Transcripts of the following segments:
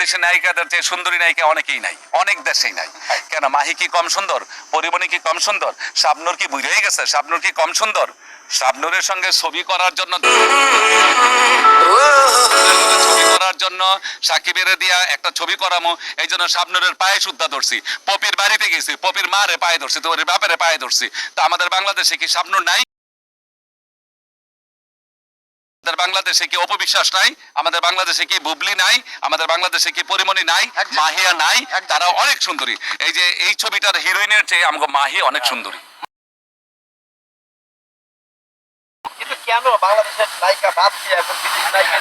বাংলাদেশের নায়িকাদের চেয়ে সুন্দরী নায়িকা অনেকেই নাই, অনেক দেশেই নাই। কেন, মাহি কি কম সুন্দর? পরিমণি কি কম সুন্দর? শাবনূর কি বুঝেই গেছে? শাবনূর কি কম সুন্দর? শাবনূরের সঙ্গে ছবি করার জন্য সাকিবের দিয়া একটা ছবি করামো, এই জন্য শাবনূরের পায়ে সুদ্ধা ধরছি, পপির বাড়িতে গেছি, পপির মারে পায়ে ধরছি, তো ওর বাপের পায়ে ধরছি। তো আমাদের বাংলাদেশে কি শাবনূর নাই? আমাদের বাংলাদেশে কি অপবিশ্বাস নাই? আমাদের বাংলাদেশে কি বুবলি নাই? আমাদের বাংলাদেশে কি পরিমণি নাই? মাহিয়া নাই? তারা অনেক সুন্দরী। এই যে এই ছবিটার হিরোইনের চেয়ে আমাকে মাহি অনেক সুন্দরী।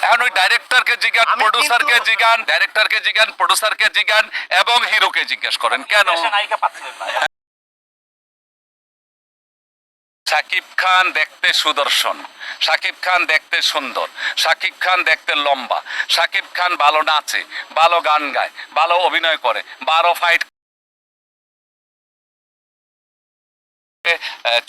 এখন ওই ডাইরেক্টরকে জিজ্ঞান, প্রডিউসারকে জিজ্ঞান, ডাইরেক্টরকে জিজ্ঞান, প্রডিউসারকে জিজ্ঞান এবং হিরোকে জিজ্ঞেস করেন কেন শাকিব খান দেখতে সুদর্শন, শাকিব খান দেখতে সুন্দর, শাকিব খান দেখতে লম্বা, শাকিব খান ভালো নাচে, ভালো গান গায়, ভালো অভিনয় করে, 12 ফাইট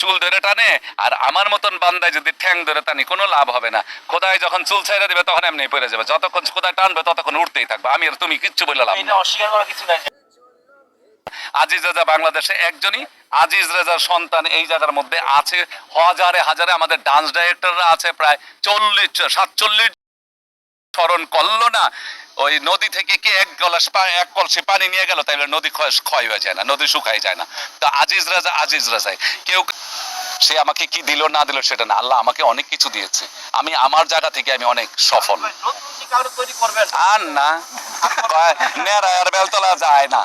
চুল ধরে টানে। আর আমার মতন বান্দায় যদি ঠ্যাং ধরে টানি কোনো লাভ হবে না। খোদায় যখন চুল ছেড়ে দিবে তখন এমনি পড়ে যাবে, যতক্ষণ খোদায় টানবে ততক্ষণ উঠতেই থাকবে। আমি আর তুমি কিচ্ছু বলে লাভ না। আজিজ রেজা বাংলাদেশে একজনই, আজিজ রেজার সন্তান এই জায়গার মধ্যে আছে হাজারে হাজারে। আমাদের ডান্স ডাইরেক্টররা আছে প্রায় 47 স্মরণ করলো না। ওই নদী থেকে কি এক কলসি পানি নিয়ে গেল, তাইলে নদী ক্ষয় হয়ে যায় না, নদী শুকাই যায় না। তো আজিজ রাজাই কেউ সে আমাকে কি দিল না দিল সেটা না, আল্লাহ আমাকে অনেক কিছু দিয়েছে। আমি আমার জায়গা থেকে আমি অনেক সফল। আর না, নেড়া আর বেলতলা যায় না।